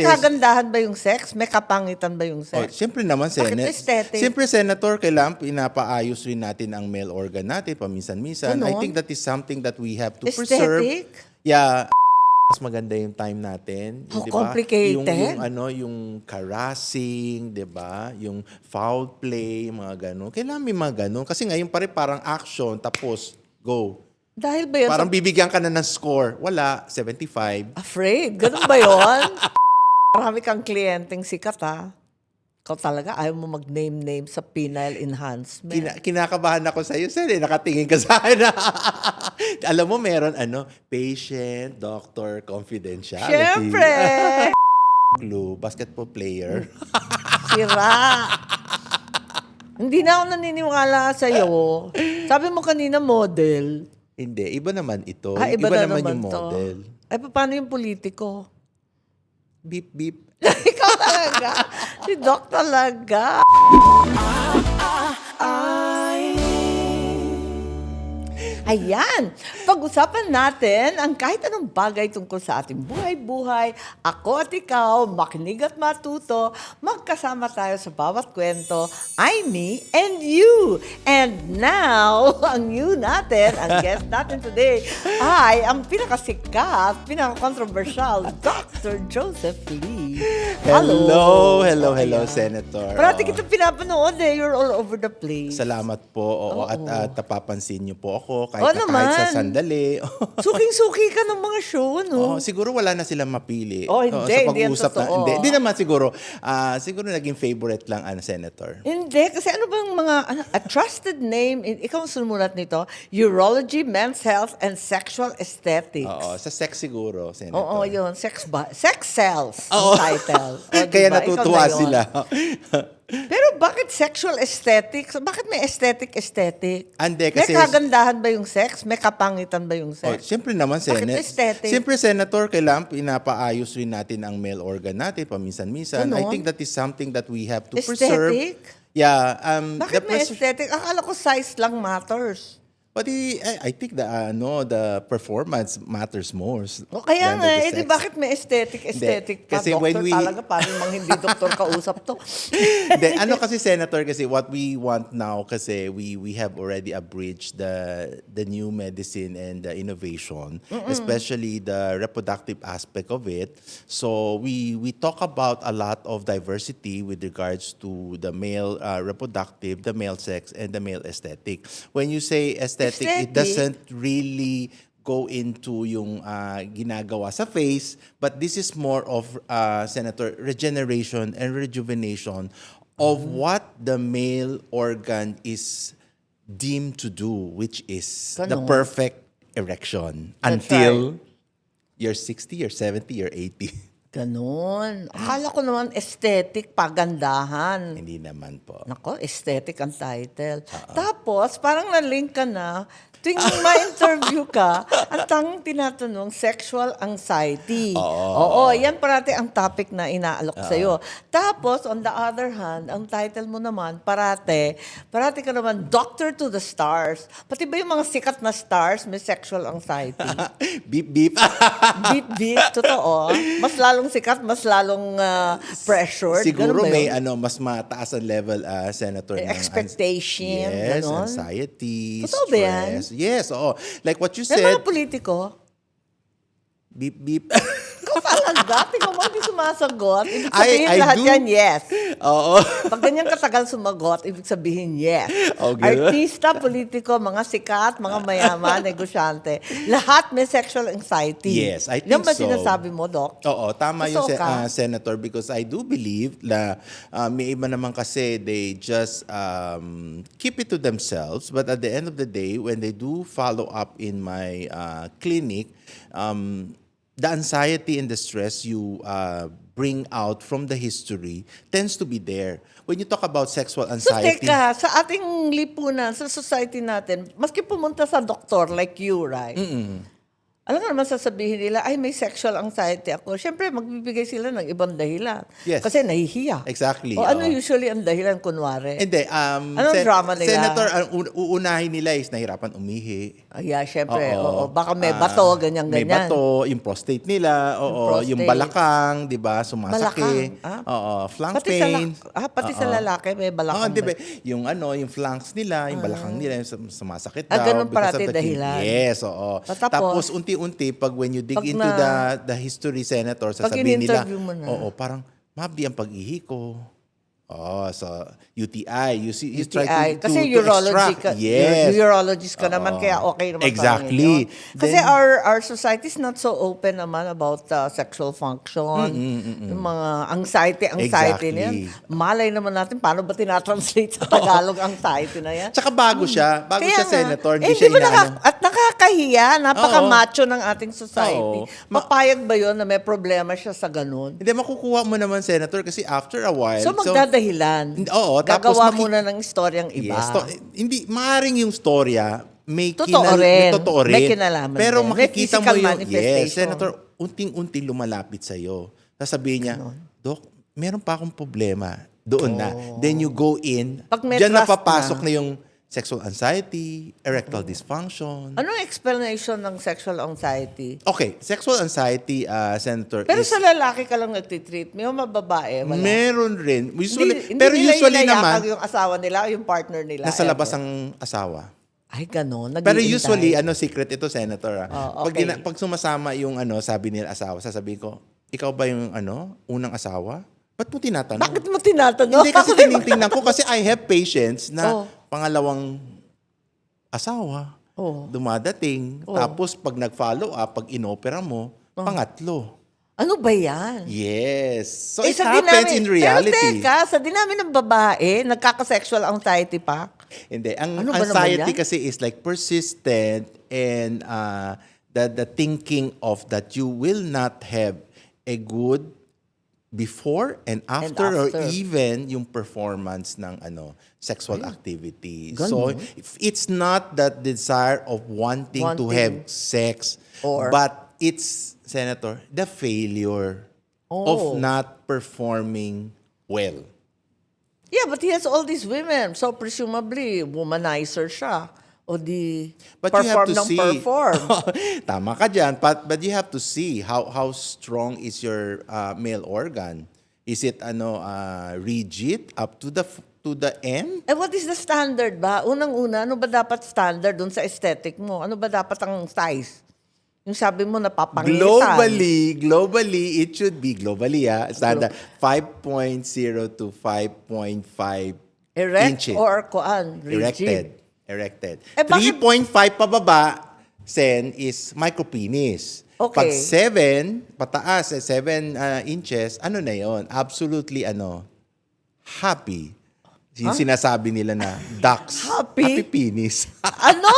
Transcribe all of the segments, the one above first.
Kagandahan ba yung sex? May kapangitan ba yung sex? Siyempre naman, Bakit aesthetic? Siyempre, Senator, kailangan pinapaayos rin natin ang male organ natin paminsan-minsan. I Ganon? think that is something that we have to preserve. Aesthetic? Yeah, mas maganda yung time natin. How di ba? complicated. Yung caressing, di ba? Yung foul play, mga gano'n. Kailangan may mga gano'n. Kasi ngayon parang action, tapos go. Dahil ba yun Parang bibigyan ka na ng score. Wala, 75. afraid? Ganun ba yun? Marami kang kliyenteng sikat, ha? Ikaw talaga, ayaw mo mag-name sa penile enhancement. Kinakabahan ako sa iyo, sir. Nakatingin ka sa akin. Alam mo, meron patient, doctor, confidentiality. Siyempre! Clue, basketball player. Sira! Hindi na ako naniniwala sa'yo. Sabi mo kanina model. Hindi, iba naman ito. Iba na naman yung to. model. Ay, paano yung politiko? Beep, beep. Ikaw talaga. Si Doc talaga. Ayan, pag-usapan natin ang kahit anong bagay tungkol sa ating buhay-buhay. Ako at ikaw, makinig at matuto. Magkasama tayo sa bawat kwento. I, me, and you. And now, ang you natin, ang guest natin today, ay ang pinakasikat, pinaka-controversial, Dr. Joseph Lee. Hello, Ayan. Senator. Parati kita pinapanood eh. You're all over the place. Salamat po. Oo, at napapansin niyo po ako Oo kahit sa naman. sandali. Suking-suki ka ng mga show, no? Siguro wala na silang mapili. Hindi. Sa Hindi yan pag-uusap totoo. Hindi naman siguro. Siguro naging favorite lang Senator. Hindi. Kasi ano bang mga, a trusted name, ikaw ang sumulat nito, Urology, Men's Health, and Sexual Aesthetics. Oo, sa sex siguro, Senator. Oo, yun. Sex Cells, Oo. ang title. O, Kaya diba? natutuwa Ikaw na yun. sila. Pero bakit sexual aesthetics? Bakit may aesthetic? Hindi, May kasi- kagandahan ba yung sex? May kapangitan ba yung sex? Siyempre naman, Bakit aesthetic? Siyempre, Senator, kailangan pinapaayos rin natin ang male organ natin paminsan-minsan. I Ganon? think that is something that we have to preserve. Aesthetic? Yeah. Bakit may aesthetic? Akala ko size lang matters. But I think the performance matters most. O kaya than nga, the di sex. bakit may aesthetic pa? Kasi when Doktor talaga, parang mga hindi doktor kausap to. Hindi, kasi Senator, kasi what we want now, kasi we have already abridged the new medicine and the innovation, especially the reproductive aspect of it. So we talk about a lot of diversity with regards to the male reproductive, the male sex, and the male aesthetic. When you say aesthetic, it doesn't really go into yung ginagawa sa face, but this is more of, Senator, regeneration and rejuvenation of what the male organ is deemed to do, which is the Ganon. perfect erection That's until you're 60 or 70 or 80. Ganon. Akala ko naman aesthetic, pagandahan. Hindi naman po. Nako, aesthetic ang title. Tapos, parang na-link ka na, tuwing ma-interview ka, ang tanging tinatanong, sexual anxiety. Oo, yan parati ang topic na inaalok sa'yo. Tapos, on the other hand, ang title mo naman, parati ka naman, Doctor to the Stars. Pati ba yung mga sikat na stars may sexual anxiety? Beep, beep. Beep, beep, totoo. Mas lalong sikat, mas lalong pressured. Siguro Ganun ba may yun? mas mataas ang level, Senator. ng Expectation, yes, ganon. anxiety, Totoo ba yan? stress. Yes, oo. Like what you May said, mga politiko, beep, beep. ikaw talaga, tingnan mo, hindi sumasagot. Ibig sabihin I lahat do. yan, yes. Oo. Pag ganyan katagal sumagot, ibig sabihin yes. Okay. Artista, politiko, mga sikat, mga mayaman, negosyante, lahat may sexual anxiety. Yes, I Yan think ba so. sinasabi mo, Doc? Oo, tama yung Totoo ka? Senator, because I do believe na may iba naman kasi they just keep it to themselves, but at the end of the day, when they do follow up in my clinic, the anxiety and the stress you bring out from the history tends to be there. When you talk about sexual So anxiety, teka, sa ating lipunan, sa society natin, maski pumunta sa doktor like you, right? Alam nga naman sasabihin nila, ay may sexual anxiety ako. Siyempre, magbibigay sila ng ibang dahilan. Yes. Kasi nahihiya. Exactly, O ano oo. usually ang dahilan, kunwari? Hindi, Anong drama nila? Senator, ang uunahin nila is nahirapan umihi. Yeah, siyempre. Oo. Oo. Baka may bato, ganyan-ganyan. May bato, yung prostate nila, oo, prostate. yung balakang, 'di ba, sumasakit. Balakang, Oo, flank Pati pain. pati sa lalaki may balakang. Oo, 'di ba? Yung yung flanks nila, yung balakang nila, yung sumasakit daw. Ganun because parati of the heat. dahilan. Yes, oo. Tapos, Unti-unti, pag when you dig pag into the history, Senator, pag sasabihin nila, in-interview mo na. oo, parang, mabi ang pag-ihi ko. Oh, so UTI, you try UTI. to Kasi extract. Yes. urologist ka naman, Oo. kaya okay naman Exactly. sa inyo. Kasi Then- our society is not so open naman about sexual function, yung mga anxiety Exactly. na yan. Malay naman natin, paano ba tinatranslate sa Tagalog anxiety na yan? Tsaka bago siya, Kaya nga, Senator, eh, hindi siya di ba inaano. at nakakahiya, napaka-macho ng ating society. Oo. Mapayag ba yun na may problema siya sa ganun? Hindi, makukuha mo naman, Senator, kasi after a while. So magdadahilan. Oo, tapos Gagawa muna ng istoryang iba. Yes, hindi, maaaring yung storya, may Totoo rin. totoo rin. May kinalaman Pero din. May makikita mo physical yung, manifestation. yes, Senator, unting-unti lumalapit sa'yo. Sasabihin niya, Dok, meron pa akong problema. Doon na. Then you go in, Pag may diyan trust napapasok na. na yung sexual anxiety, erectile dysfunction. Anong explanation ng sexual anxiety? Okay, sexual anxiety, Senator, Pero is sa lalaki ka lang nagtitreat. May mga babae, wala. meron rin. Usually, Hindi pero nila usually inayakag naman, yung asawa nila o yung partner nila. nasa labas ever. ang asawa. Ay, gano'n. Pero usually, secret ito, Senator. Oh, okay. Pag sumasama yung sabi nila asawa, sasabihin ko, ikaw ba yung unang asawa? Ba't mo tinatanong? Bakit mo tinatanong? Hindi kasi tinitingnan ko kasi I have patients na Oh. pangalawang asawa. Oh. Dumadating. Oh. Tapos pag nag-follow up, pag inopera mo, pangatlo. Ano ba yan? Yes. So Eh, it happens in reality. Pero teka, sa dinami ng babae, nagkaka-sexual anxiety pa. Hindi. Ang Ano ba naman anxiety yan? kasi is like persistent and the thinking of that you will not have a good before and after, or after. even yung performance ng sexual activity. Ganun. So it's not that desire of wanting to Wanting. have sex, Or- but it's, Senator, the failure Oh. of not performing well. Yeah, but he has all these women. So presumably, womanizer siya. O di But you have perform to ng see. perform. Tama ka dyan. But you have to see how strong is your male organ. Is it rigid up to the end? Eh, what is the standard ba? Unang-una, ano ba dapat standard dun sa aesthetic mo? Ano ba dapat ang size? Yung sabi mo, napapangitan. Globally, it should be standard 5.0 to 5.5 Erect inches. or kuan? Rigid? Erected. Eh, bakit- 3.5 pababa, Sen, is micropenis. Okay. Pag 7, pataas, 7 inches, ano na yon? Absolutely, happy. Yung sinasabi nila na ducks. Happy? Happy penis. Ano?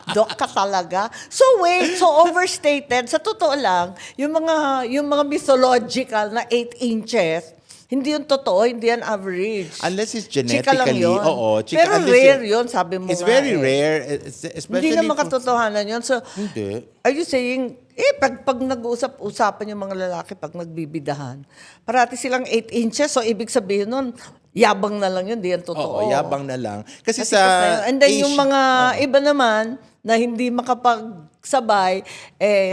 Dok ka talaga. So wait, so overstated. Sa totoo lang, yung mga mythological na 8 inches, hindi yun totoo, hindi yan average. Unless it's Chika lang genetically. yun. Oo. Chika, Pero unless rare yun, sabi mo It's nga very eh. rare. Especially Hindi naman for- katotohanan yun. So, Hindi. are you saying, pag nag-uusap-usapan yung mga lalaki, pag nagbibidahan, parati silang 8 inches, so ibig sabihin nun, yabang na lang yun, di yan totoo. Oo, yabang na lang. Kasi Kasi sa and then yung Asian- mga iba naman na hindi makapagsabay,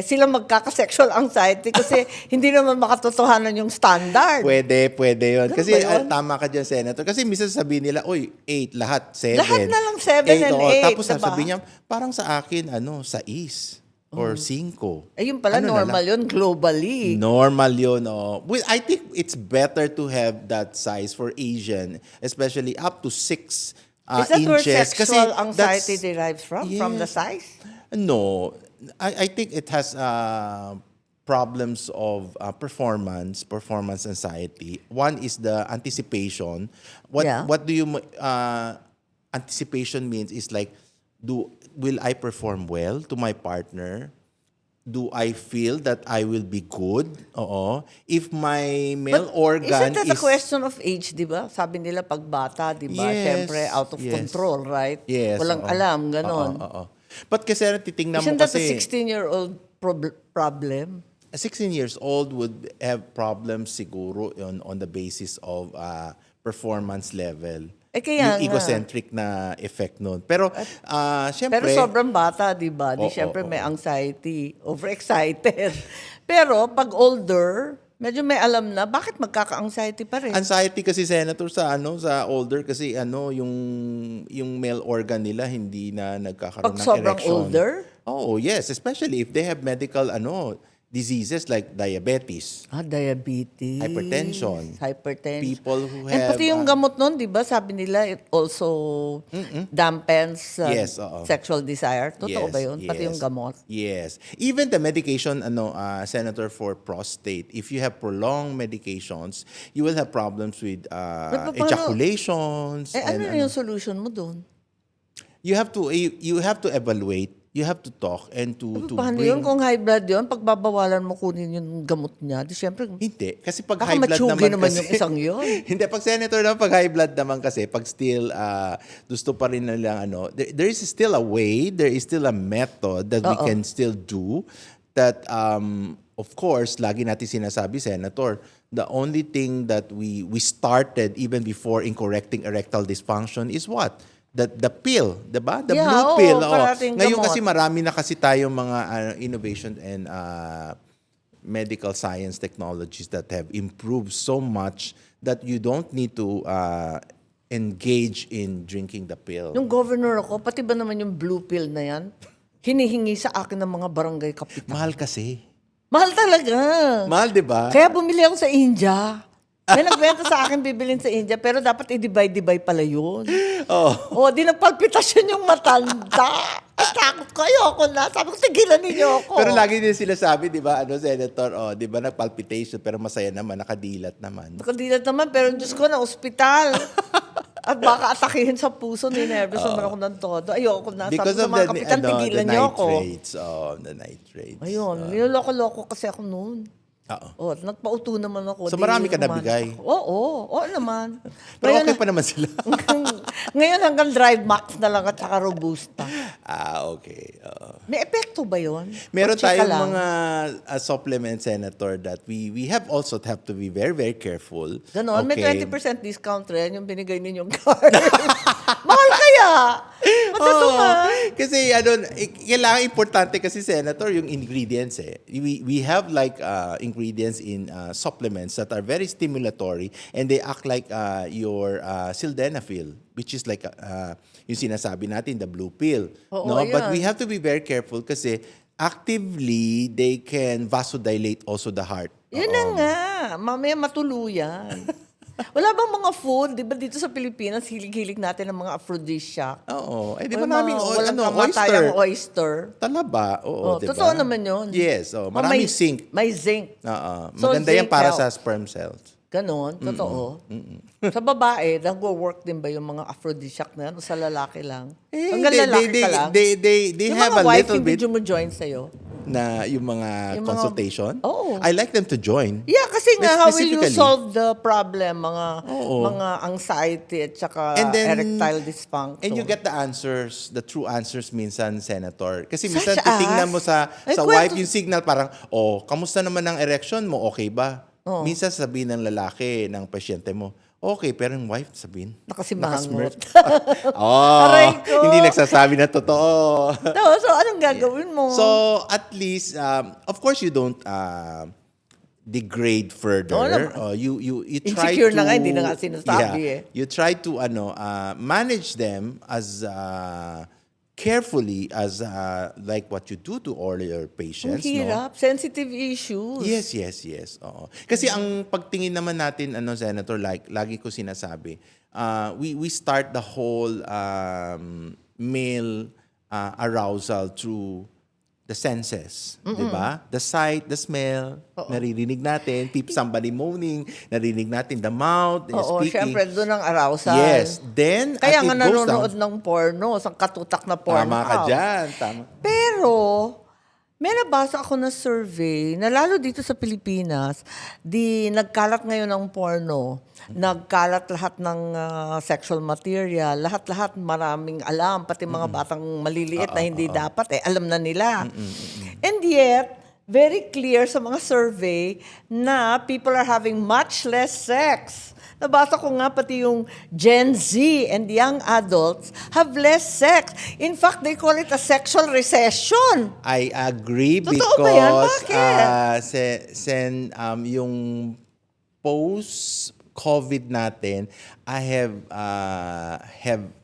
sila magkaka-sexual anxiety kasi hindi naman makatotohanan yung standard. Pwede yun. Ganun Kasi ba yun? tama ka dyan, Senator. Kasi minsan sabihin nila, 8, lahat, 7. Lahat na lang 7 and 8, Tapos diba? sabihin niya, parang sa akin, 6 or 5. Yung pala Ano na normal yun globally. Normal yun. Oh. Well, I think it's better to have that size for Asian, especially up to 6 Is that where inches. sexual Kasi anxiety that's- derives from? From the Yes. size? No, I think it has problems of performance anxiety. One is the anticipation. Yeah. What do you anticipation means is like, will I perform well to my partner? Do I feel that I will be good? Oo. If my male organ isn't that is a question of age, di ba? Sabi nila pag bata, di ba? Yes, Siyempre, out of yes. control, right? Yes, Walang oo. alam, ganon. Oo. But kasi titingnan mo Isn't that a kasi 16-year-old problem? a 16 years old would have problems siguro on the basis of performance level. Kaya Yung nga. egocentric na effect nun. Pero Pero syempre, sobrang bata, di ba? Di Oo, syempre may oo. anxiety, overexcited. Pero pag older, medyo may alam na, bakit magkaka-anxiety pa rin? anxiety kasi senator sa older kasi yung male organ nila hindi na nagkakaroon Pag ng sobrang erection. older? Oh, yes, especially if they have medical diseases like diabetes, Diabetes. Hypertension. Hypertension. people who And have pati yung gamot nun, di ba? Sabi nila, it also dampens Yes, oo. sexual desire. Totoo ba yun? Pati yung gamot. Yes. Even the medication, Senator, for prostate, if you have prolonged medications, you will have problems with paano- ejaculations. Ano and, na yung solution mo dun? you have to evaluate, you have to talk and to Paano bring... yun? Kung high blood yun, pagbabawalan mo kunin yung gamot niya, di syempre, Hindi. Kasi pag baka high blood matsugi naman naman kasi... yung isang yun. Hindi. Pag senator naman, pag high blood naman kasi, pag still gusto pa rin nilang there is still a way, there is still a method that we Oo. can still do that, of course, lagi natin sinasabi, Senator, the only thing that we started even before in correcting erectile dysfunction is what? The pill, 'di ba? The Yeah, blue oo, pill. parating Ngayon gamot. kasi marami na kasi tayong mga innovation and medical science technologies that have improved so much that you don't need to engage in drinking the pill. Yung governor ako, pati ba naman yung blue pill na yan, hinihingi sa akin ng mga barangay kapitan. Mahal kasi. Mahal talaga. Mahal, 'di ba? Kaya bumili ako sa India. May nagbenta sa akin bibilin sa India, pero dapat i-divide pala yun. Oh. Di nagpalpitasyon yung matanda. Ay, takot ko, ayoko na. Sabi ko, tigilan ninyo ako. Pero lagi din sila sabi, 'di ba? Senator, 'di ba nagpalpitation pero masaya naman, nakadilat naman. Nakadilat naman, pero Diyos ko, na ospital. At baka atakihin sa puso, ninervous naman ako ng todo. Ayoko na. Sabi Because ko sa of mga kapitan, tigilan the niyo ako. nitrates. The nitrates. Ayun, niloloko-loko kasi ako noon. Oo. Nagpauto naman ako. So Di marami ka umanap nabigay? ako. Oo naman. Pero Ngayon, okay pa naman sila. ngayon hanggang Drive Max na lang at saka Robusta. Okay. May epekto ba yun? Meron O chika tayong lang? mga supplements, Senator, that we have also have to be very, very careful. Ganon, may Okay. 20% discount rin yung binigay ninyong card. Mahal kaya? Matutungan. Kasi kailangan importante kasi, Senator, yung ingredients We have like ingredients in supplements that are very stimulatory and they act like your sildenafil, which is like yung sinasabi natin, the blue pill. Oo, no? But yan. we have to be very careful kasi actively they can vasodilate also the heart. Yun na nga. Mamaya matuluyan. Wala bang mga food, di ba dito sa Pilipinas, hilig-hilig natin ng mga aphrodisiac? Oo. Di May ba naming mga walang oyster? kamatayang oyster. Talaba. Oo, di ba? Totoo naman yun. Yes. may Maraming zinc. May zinc. Oo. So, Maganda yan zinc para help. sa sperm cells. Ganon, totoo. Sa babae, nagwo-work din ba yung mga aphrodisiac na yan o sa lalaki lang? Hanggang lalaki ka lang? They yung have mga a wife, little hindi bit mo join sa'yo? na yung mga Yung mga- consultation. Oo. I like them to join. Yeah, kasi nga, how will you Specifically. solve the problem? Oo. Mga anxiety at saka And then- erectile dysfunction. And you get the answers, the true answers minsan, Senator. Kasi Such minsan titingnan mo sa Ay, wife kwento- yung signal parang, kamusta naman ang erection mo? Okay ba? Minsan sabihin ng lalaki, ng pasyente mo, okay, pero yung wife sabihin, Nakasimangot. oh, Aray ko. hindi nagsasabi na totoo. So, anong gagawin mo? So, at least, of course, you don't degrade further. Oo naman. You try Insecure to... na nga, hindi na nga sinasabi You try to manage them as carefully as like what you do to all your Ang patients. hirap. Sensitive issues. Yes. Oo. Kasi ang pagtingin naman natin, Senator, like lagi ko sinasabi, we start the whole male arousal through the senses, di ba? The sight, the smell, naririnig natin, somebody moaning, naririnig natin the mouth, the Oo, speaking. syempre, doon ang arousal. Yes. Then, Kaya at nga it goes nanonood down. ng porno, sa katutak na porno. Tama ka dyan. Tama. Pero, May nabasa ako na survey na lalo dito sa Pilipinas, di nagkalat ngayon ng porno, nagkalat lahat ng sexual material, lahat-lahat maraming alam, pati mga batang maliliit na hindi dapat, alam na nila. And yet, very clear sa mga survey na people are having much less sex. Nabasa ko nga pati yung Gen Z and young adults have less sex. In fact, they call it a sexual recession. I agree Totoo ba yan? because Bakit? yung post-COVID natin, I have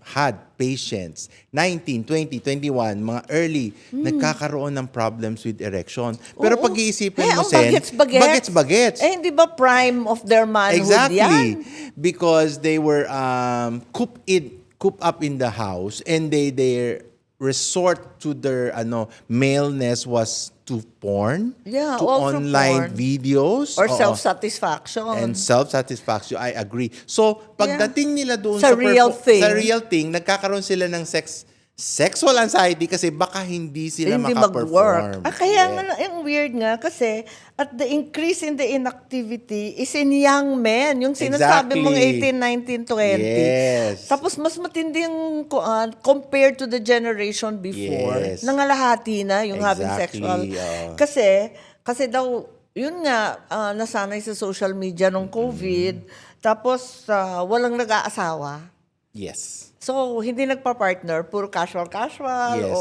had patients 19, 20, 21, mga early, nagkakaroon ng problems with erection. Pero Oo. pag-iisipin mo, ang Sen, bagets-bagets. Hindi ba prime of their manhood Exactly. yan? Because they were cooped up in the house and their resort to their maleness was to porn, Yeah, to also online porn. videos. Or Oo. self-satisfaction. And self-satisfaction, I agree. So, pagdating nila doon Sa real thing. sa real thing, nagkakaroon sila ng sexual anxiety kasi baka hindi sila Hindi makaperform. mag-work. Kaya nga, yung weird nga, kasi at the increase in the inactivity is in young men. Yung sinasabi mong Exactly. 18, 19, 20. Yes. Tapos mas matindi yung compared to the generation before. Yes. Nangalahati na yung having Exactly, sexual. oo. Kasi daw, yun nga, nasanay sa social media nung COVID. Tapos walang nag-aasawa. Yes. So, hindi nagpa-partner, puro casual-casual Yes,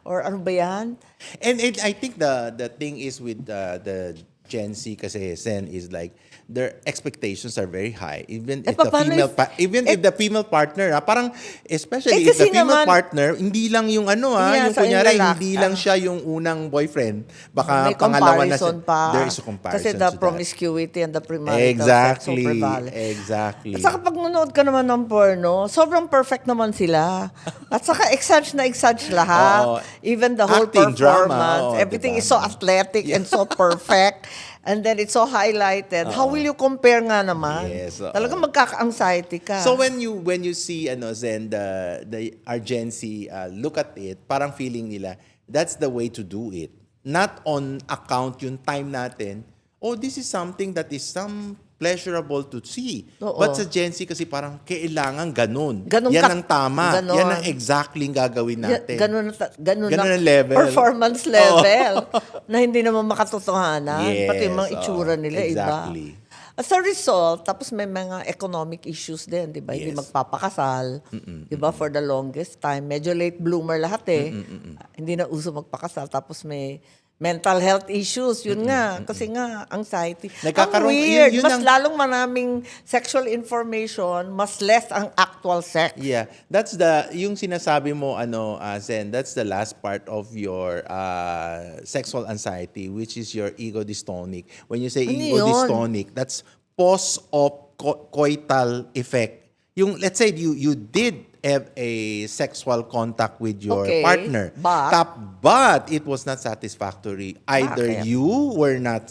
or ano ba yan? And I think the thing is with the Gen Z kasi, Sen, is like their expectations are very high. Even if the paano female if- if the female partner, parang especially if kasi the female naman- partner, hindi lang yung Yeah, yung sa kunyari, lalaki, hindi lang siya yung unang boyfriend. Baka May pangalawa na comparison siya. pa. There is a comparison Kasi the to that. promiscuity and the premarital sex so Exactly. prevalent. Exactly. At saka pag nanonood ka naman ng porno, sobrang perfect naman sila. At saka exage na exage lahat. Oo. Even the whole Acting, drama, performance. oo, Everything diba? is so athletic and so perfect. And then it's so highlighted. How will you compare nga naman? Yes, oo. Talagang magkaka-anxiety ka. So when you see Zen, our Gen Z look at it, parang feeling nila that's the way to do it. Not on account yung time natin. Oh, this is something that is pleasurable to see. Oo. But sa Gen Z kasi parang kailangan ganun. Ganun Yan ka- ang tama. ganon. Yan ang exactly ang gagawin natin. Ganun Ganun na ang level. performance level na hindi naman makatotohanan. Yes, Pati yung mga itsura nila exactly. iba. As a result, tapos may mga economic issues din, di ba? Hindi Yes. magpapakasal. Di ba? For the longest time. Medyo late bloomer lahat eh. Hindi na uso magpakasal. Tapos may mental health issues. Yun nga. Kasi nga, anxiety. Ang Nagkakaroon- weird. yun Mas ang- lalong maraming sexual information, mas less ang actual sex. Yeah, that's yung sinasabi mo Zen, that's the last part of your sexual anxiety, which is your ego dystonic. When you say Ano ego yun? dystonic, that's post-op coital effect. Yung let's say you did have a sexual contact with your Okay, partner, but it was not satisfactory. Either Bakit? you were not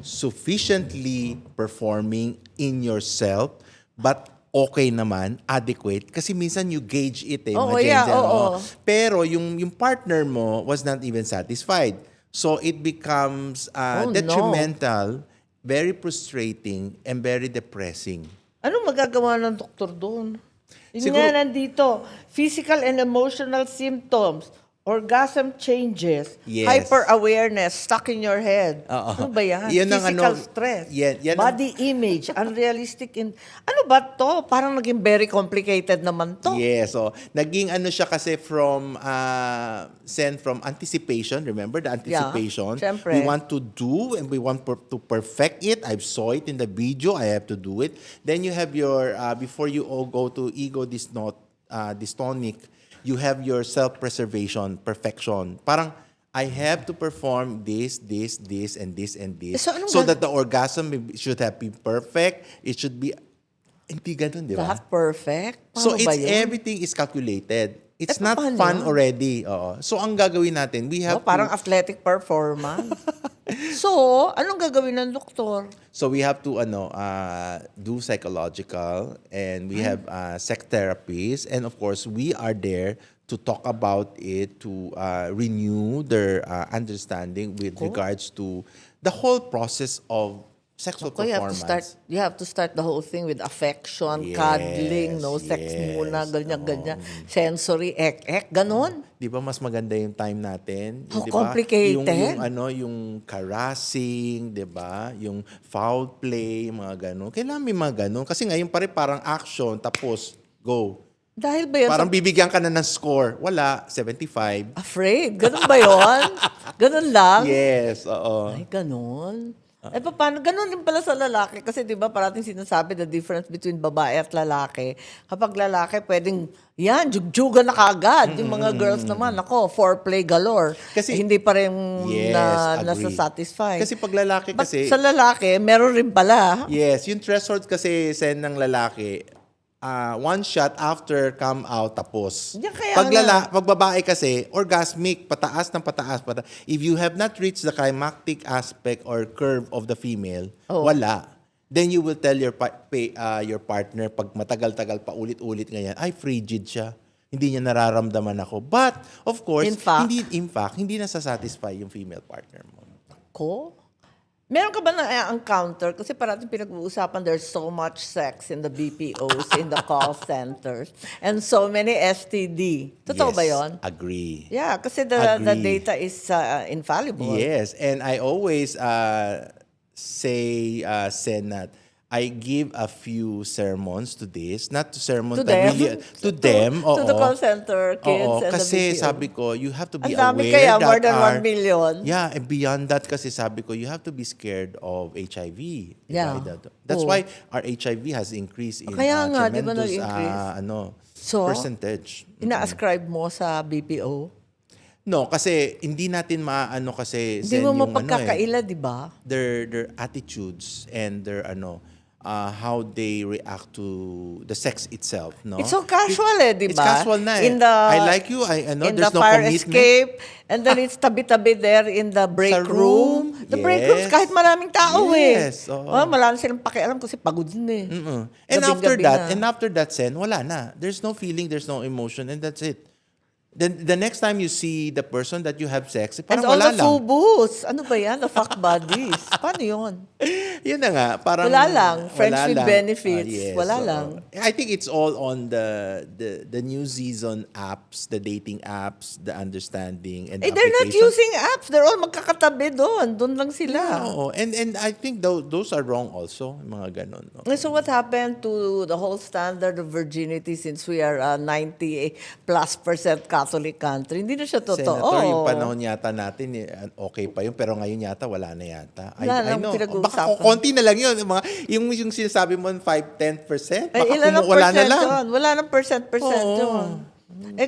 sufficiently performing in yourself, but okay naman, adequate. Kasi minsan you gauge it Oo, mga Gen yeah, Z, oo. Pero yung partner mo was not even satisfied. So it becomes Oh, no. detrimental, very frustrating, and very depressing. Anong magagawa ng doktor doon? Yun Siguro- nga nandito, physical and emotional symptoms, orgasm changes, Yes. hyper-awareness, stuck in your head. Oo. Ano ba yan? Yan ang Physical ano- stress, yan ang- body image, unrealistic. Ano ba to? Parang naging very complicated naman to. Yes, so naging siya kasi from anticipation, remember the anticipation? syempre. We want to do and we want to perfect it. I saw it in the video, I have to do it. Then you have your before you all go to ego dystonic, you have your self-preservation, perfection. Parang I have to perform this, and this, and this. So, anong So that the orgasm should have been perfect. It should be, hindi ganun, di ba? Lahat perfect? So Paano ba it's yun? everything is calculated. It's not paano fun yun? already. Oo. So ang gagawin natin, we have Parang to athletic performance. So, anong gagawin ng doktor? do psychological and we have sex therapies and of course we are there talk about it, to renew their understanding with regards to the whole process of sexual Ako, performance. you have to start the whole thing with affection, Yes, cuddling, no sex muna, yes. ganyan-ganyan. Sensory, ganon. Di ba mas maganda yung time natin? How Di ba? complicated. Yung caressing, di ba? Yung foul play, mga ganun. Kailangan may mga ganun. Kasi ngayon pa rin parang action, tapos go. Dahil ba yun Parang sa bibigyan ka na ng score. Wala, 75. afraid? Ganon ba yun? Ganon lang? Yes, oo. Ay, ganon. Eh, paano? Ganon din pala sa lalaki. Kasi di ba parating sinasabi the difference between babae at lalaki. Kapag lalaki, pwedeng, yan, jugjugan na kagad. Yung mga girls naman, ako, foreplay galore. Kasi- hindi pa rin Yes, agree. nasa-satisfy. Kasi pag lalaki But kasi... sa lalaki, meron rin pala. Yes, yung threshold kasi sen ng lalaki, one shot after come out tapos. Yan kaya Pag babae kasi, orgasmic, pataas ng pataas. If you have not reached the climactic aspect or curve of the female, wala. Then you will tell your your partner pag matagal-tagal pa ulit-ulit ganyan, ay frigid siya. Hindi niya nararamdaman ako. But of course, In fact, hindi nasasatisfy yung female partner mo. Ko? Meron ka ba na-encounter? Kasi parating pinag-uusapan, there's so much sex in the BPOs, in the call centers, and so many STD. Totoo ba yon? Agree. Yeah, kasi the Agree. data is infallible. Yes, and I always say, Senat, I give a few sermons to this, not to sermon To them? to them. To the oo. call center kids Oo, and kasi the BPO. sabi ko, you have to be Ang dami aware kaya, that more than 1 million. Yeah, and beyond that kasi sabi ko, you have to be scared of HIV. Yeah. That's Oo. why our HIV has increased in Kaya nga, di ba tremendous nag-increase? So, percentage. ina-ascribe mo sa BPO? No, kasi hindi natin maano kasi Hindi Sen, mo yung mapagkakaila, di ba? their attitudes and their how they react to the sex itself, no? It's so casual di ba? It's casual na eh. In the, I like you, in there's the no fire commitment. escape, and then it's tabi-tabi there in the break Sa room. room, The break rooms, yes. kahit maraming tao Yes, oo. Wala na silang pakialam kasi pagod na eh. And Gabing-gabi after that, Sen, wala na. There's no feeling, there's no emotion, and that's it. Then the next time you see the person that you have sex, And parang all wala the lang. FUBUs. Ano ba yan? The fuck buddies. Paano yun? Yun na nga, parang Wala lang. Friends wala with lang. benefits. Wala oo. lang. I think it's all on the new season apps, the dating apps, the understanding and Eh, they're not application. using apps. They're all magkakatabi doon. Doon lang sila. Oo. And I think those are wrong also, yung mga ganun. No? So what happened to the whole standard of virginity since we are 90+% Catholic country? Hindi na siya totoo. Senator, yung panahon yata natin, okay pa yun, pero ngayon yata wala na yata. Wala I nang know. pinag-uusapan. Baka konti na lang yun. Yung sinasabi mo, 5-10%, baka Ilan ang wala na percent lang. yun? Wala nang percent Oo. yun.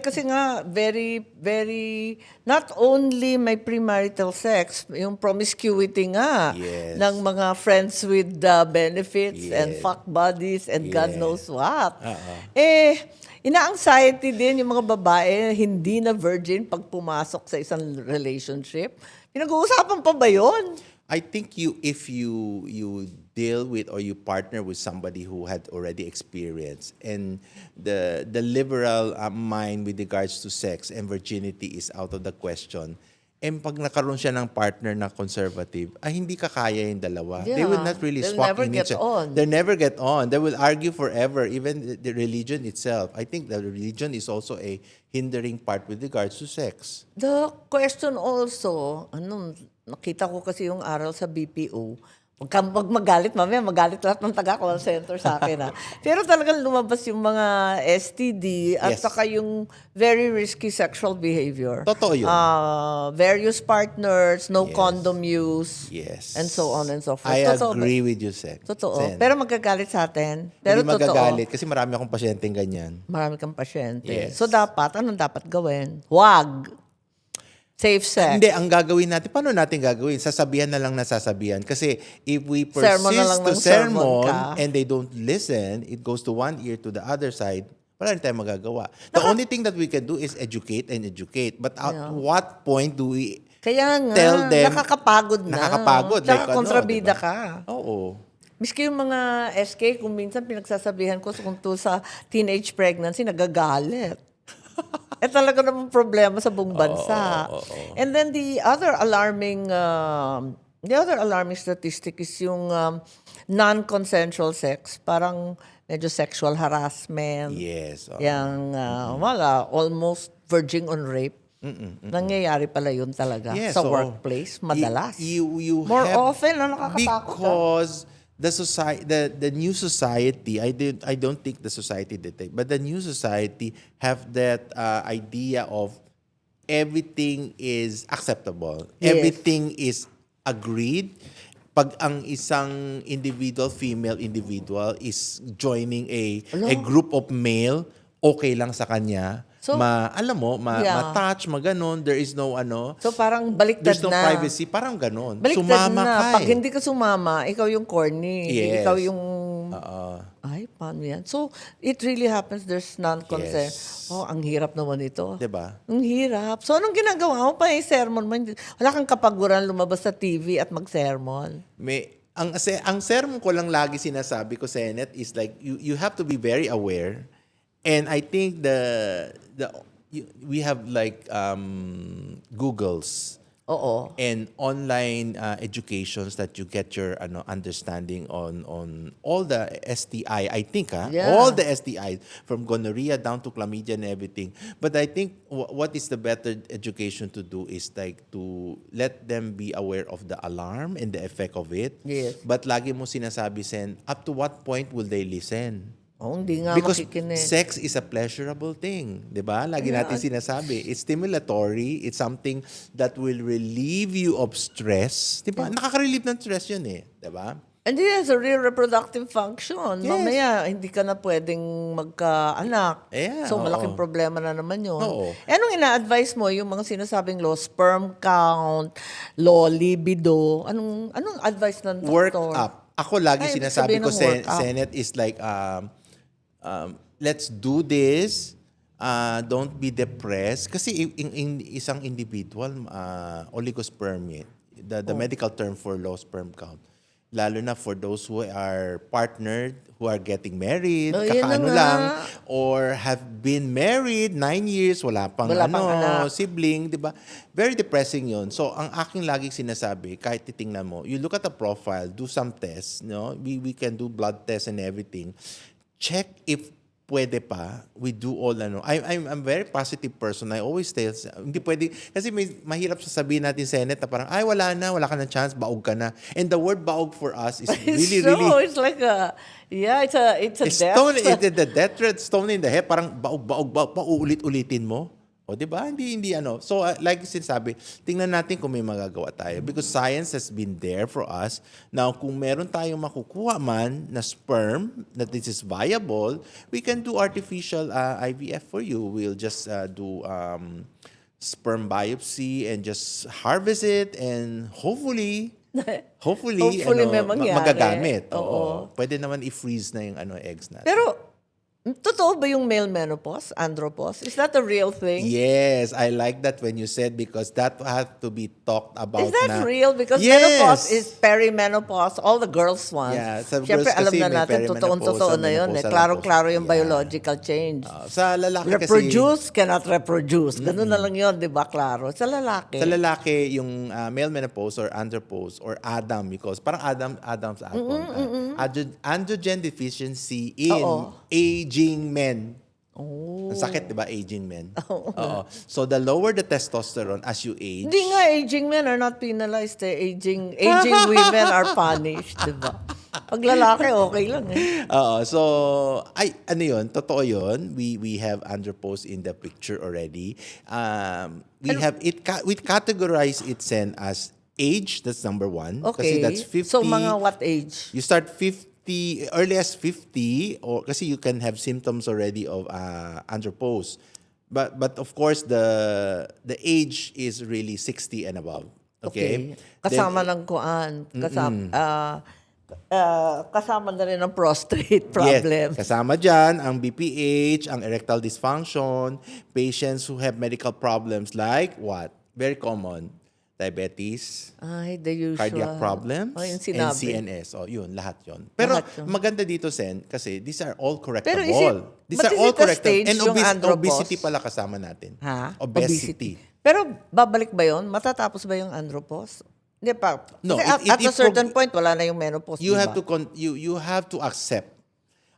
Kasi nga, very, very, not only may premarital sex, yung promiscuity nga Yes. ng mga friends with benefits and Yes. fuck buddies and God Yes. knows what. Oo. Ina-anxiety din yung mga babae hindi na virgin pag pumasok sa isang relationship. Pinag-uusapan pa ba yun? I think if you deal with or you partner with somebody who had already experienced and the liberal mind with regards to sex and virginity is out of the question, and pag nakaroon siya ng partner na conservative, ay hindi kakaya yung dalawa. They will Yeah. not really They'll swap never in get each on. They'll never get on. They will argue forever, even the religion itself. I think the religion is also a hindering part with regards to sex. The question also, nakita ko kasi yung aral sa BPO, wag magalit, mamaya magalit lahat ng taga-call center sa akin. Pero talagang lumabas yung mga STD at Yes. saka yung very risky sexual behavior. Totoo yun. Various partners, no Yes. condom use, Yes. and so on and so forth. I Totoo ba? agree with you, Sen. Totoo. Sen. Pero magagalit sa atin. Pero Hindi totoo. magagalit kasi marami akong pasyenteng ganyan. Marami kang pasyente. Yes. So anong dapat gawin? Wag. Safe sex. Hindi, ang gagawin natin, paano natin gagawin? Sasabihan na lang na sasabihan. Kasi if we Sermon na lang persist to ng sermon sermon ka. and they don't listen, it goes to one ear to the other side, wala rin tayong magagawa. The only thing that we can do is educate and educate. But at what point do we Kaya nga, tell them nakakapagod na. nakakapagod? Tsaka Like kontrabida diba? ka. Oo. Miski yung mga SK, kung minsan pinagsasabihan ko kung to sa teenage pregnancy, nagagalit. talaga namang problema sa buong bansa. oo. And then the other alarming statistic is yung non-consensual sex. Parang medyo sexual harassment. Yes. Oo. Yung, almost verging on rape. Nangyayari pala yun talaga Yes, sa oo. workplace, madalas. You More have, often, nakakatakot ka. because the new society, I don't think the society did it, but the new society have that idea of everything is acceptable. Yes. Everything is agreed. Pag ang isang female individual is joining a group of male, okay lang sa kanya. So, yeah. Ma-touch, maganon, there is no So parang baliktad there's no na. privacy, parang ganon. Baliktad Sumama na. ka Pag eh. hindi ka sumama, ikaw yung corny. Yes. Ikaw yung... Oo. Ay, paano yan? So, it really happens. There's non-consent. Yes. Oh, ang hirap naman ito. Diba? Ang hirap. So, anong ginagawa mo pa yung sermon mo? Wala kang kapaguran lumabas sa TV at mag-sermon. Ang sermon ko lang lagi sinasabi ko, Senet, is like you have to be very aware. And I think we have like Googles Oo. and online educations that you get your understanding on all the STI. I think Yeah. all the STI from gonorrhea down to chlamydia and everything. But I think what is the better education to do is like to let them be aware of the alarm and the effect of it. Yes. But lagi mo sinasabi, Sen, up to what point will they listen? Oh, hindi nga Because makikinig. sex is a pleasurable thing, 'di ba? Lagi natin sinasabi, it's stimulatory, it's something that will relieve you of stress, 'di ba? Nakaka-relieve ng stress 'yun eh, 'di ba? And it has a real reproductive function. Yes. Mamaya, hindi ka na pwedeng magkaanak. Yeah, So, oo. malaking problema na naman yun. Oo. Eh, anong ina-advise mo? Yung mga sinasabing low sperm count, low libido. Anong advice ng Work doktor? up. Ako lagi Ay, ibig sinasabi sabihin ko, ng work up. Senate, is like, let's do this. Don't be depressed. Kasi isang individual, oligospermia, the medical term for low sperm count. Lalo na for those who are partnered, who are getting married, Oh, yun na kakaano nga. lang, or have been married 9 years, wala pang anak. sibling, di ba? Very depressing yun. So, ang aking laging sinasabi, kahit titingnan mo, you look at the profile, do some tests, no? We can do blood tests and everything. Check if pwede pa, we do all I'm a very positive person. I always tell, hindi pwede, kasi mahirap sasabihin natin, Senate, na parang, ay, wala ka ng chance, baog ka na. And the word baog for us is really, So, really, it's like it's a death. stone, the death threat, stone in the head, parang baog, pauulit-ulitin mo. O, di ba? Hindi. So, like sinasabi, tingnan natin kung may magagawa tayo. Because science has been there for us. Now, kung meron tayong makukuha man na sperm, that this is viable, we can do artificial IVF for you. We'll just do sperm biopsy and just harvest it and hopefully May mangyari. magagamit. Oo. Oo. Pwede naman i-freeze na yung eggs natin. Pero, totoo ba yung male menopause, andropause? Is that a real thing? Yes, I like that when you said, because that has to be talked about. Is that na. real? Because Yes. menopause is perimenopause. All the girls want. Yeah, sa Siyempre, girls alam kasi na may natin, totoo na yun. menopausal, Klaro-klaro yung yeah. biological change. Sa lalaki kasi, Reproduce, cannot reproduce. Ganun na lang yun, di ba? Klaro. Sa lalaki. sa lalaki, yung male menopause or andropause or Adam, because parang Adam's apple. Androgen deficiency in Oo. aging men. Oh. Ang sakit, di ba? Aging men. Oo. So, the lower the testosterone as you age, Hindi nga, aging men are not penalized. Aging women are punished, di ba? Pag lalaki, okay lang eh. So, yun, totoo yun. We have andropause in the picture already. We categorize it, Sen, as age, that's number one. Okay. Kasi that's 50. So, mga what age? You start 50, earliest 50, or kasi you can have symptoms already of andropause. But of course, the age is really 60 and above. Okay? Kasama Then, ng kuan. Kasama na rin ang prostate problem. Yes, kasama dyan ang BPH, ang erectile dysfunction, patients who have medical problems like what? Very common. diabetes, Ay, the usual. cardiac problems, Oh, yung and sinabi. CNS. O, yun, lahat yun. Pero Lahat yun. maganda dito, Sen, kasi these are all correctable. Pero is it- These but are is all it a correctable. stage And yung andropause? obesity pala kasama natin. Ha? Obesity. Pero babalik ba yon? Matatapos ba yung andropause? Hindi pa. No, Kasi at a certain point, wala na yung menopause, You di have ba? to you have to accept.